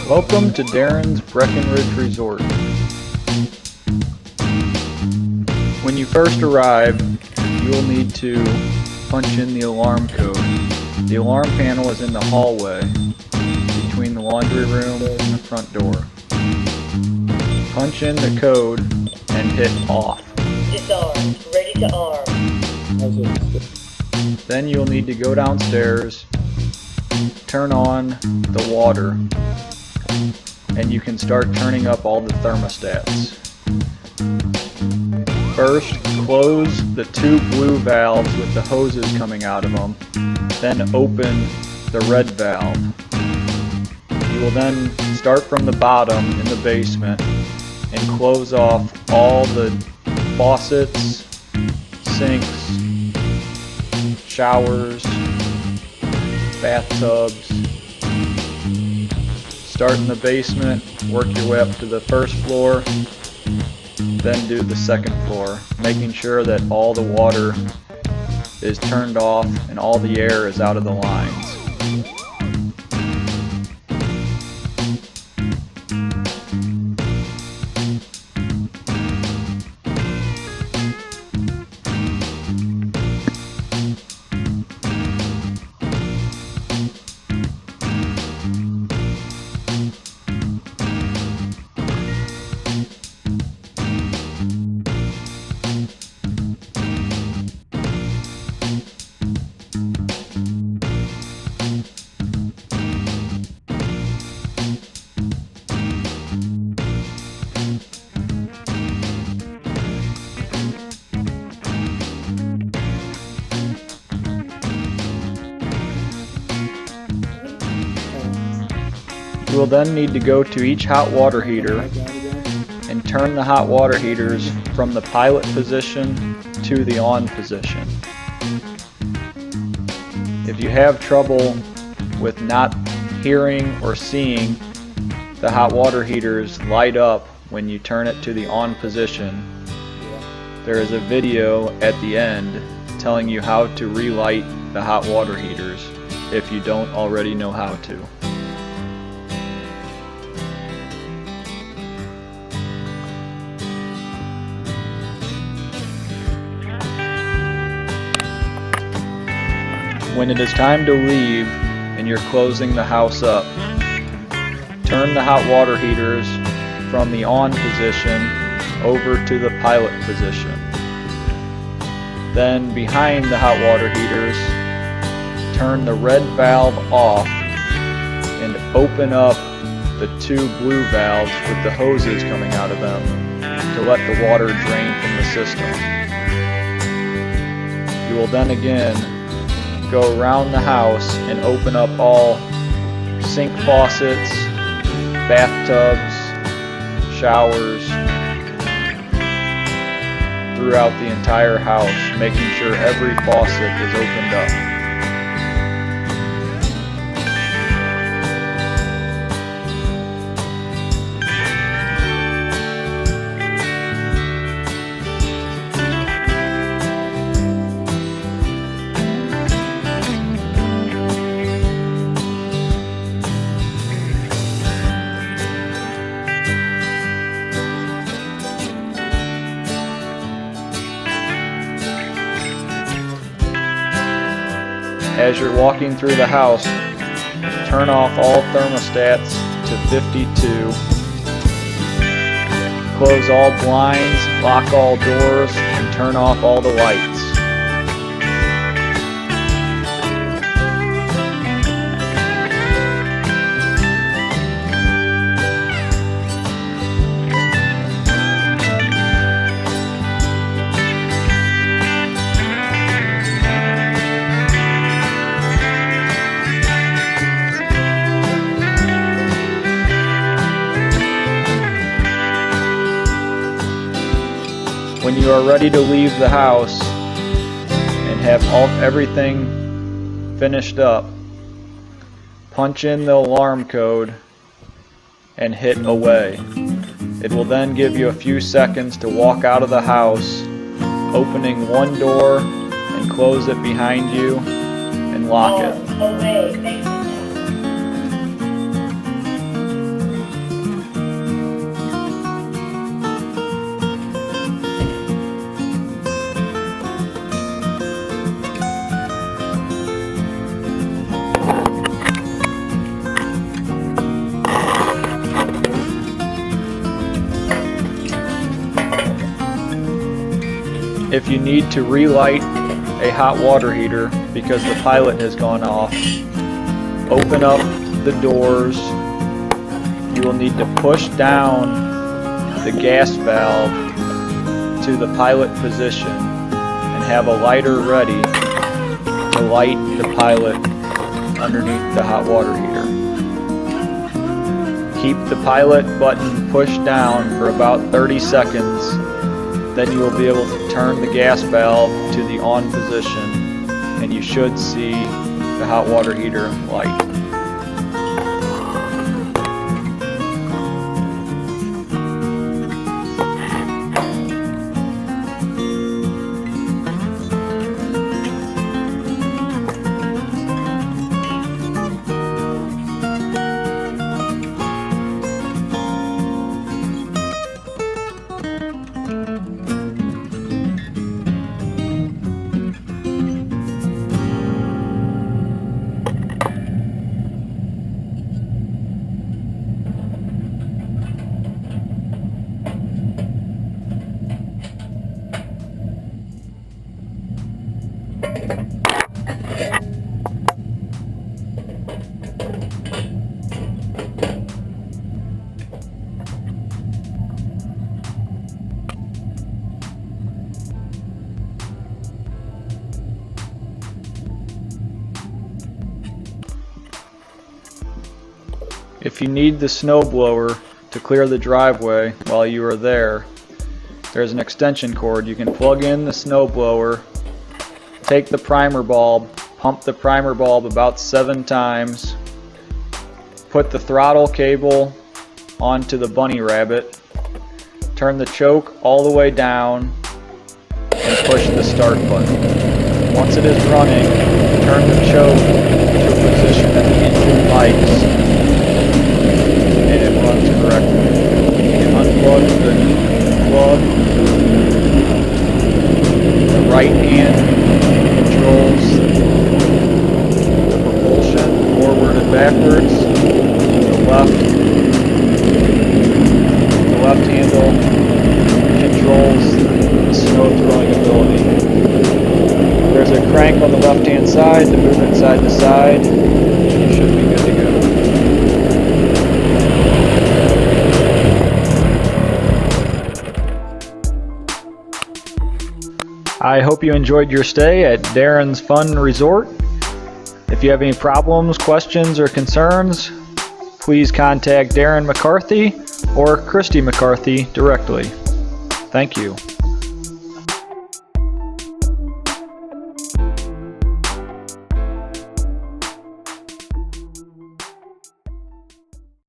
Welcome to Darrens Breckenridge Resort. When you first arrive, you will need to punch in the alarm code. The alarm panel is in the hallway between the laundry room and the front door. Punch in the code and hit off. Disarmed. Ready to arm. Then you'll need to go downstairs, turn on the water, and you can start turning up all the thermostats. First, close the two blue valves with the hoses coming out of them, then open the red valve. You will then start from the bottom in the basement and close off all the faucets, sinks, showers, bathtubs. Start in the basement, work your way up to the first floor, then do the second floor, making sure that all the water is turned off and all the air is out of the lines. You will then need to go to each hot water heater and turn the hot water heaters from the pilot position to the on position. If you have trouble with not hearing or seeing the hot water heaters light up when you turn it to the on position, there is a video at the end telling you how to relight the hot water heaters if you don't already know how to. When it is time to leave and you're closing the house up, turn the hot water heaters from the on position over to the pilot position. Then behind the hot water heaters, turn the red valve off and open up the two blue valves with the hoses coming out of them to let the water drain from the system. You will then again go around the house and open up all sink faucets, bathtubs, showers throughout the entire house, making sure every faucet is opened up. As you're walking through the house, turn off all thermostats to 52. Close all blinds, lock all doors, and turn off all the lights. When you are ready to leave the house and have everything finished up, punch in the alarm code and hit away. It will then give you a few seconds to walk out of the house, opening one door and close it behind you and lock it. Away, if you need to relight a hot water heater because the pilot has gone off, open up the doors. You will need to push down the gas valve to the pilot position and have a lighter ready to light the pilot underneath the hot water heater. Keep the pilot button pushed down for about 30 seconds, then you will be able to turn the gas valve to the on position and you should see the hot water heater light. If you need the snowblower to clear the driveway while you are there, there's an extension cord. You can plug in the snowblower, take the primer bulb, pump the primer bulb about 7 times, put the throttle cable onto the bunny rabbit, turn the choke all the way down, and push the start button. Once it is running, turn the choke to a position that the engine likes, and it runs correctly. You can unplug the plug. The right hand controls the propulsion forward and backwards. The left handle controls the snow throwing ability. There's a crank on the left hand side to move it side to side. You should be good to go. I hope you enjoyed your stay at Darren's Fun Resort. If you have any problems, questions, or concerns, please contact Darren McCarthy or Christy McCarthy directly. Thank you.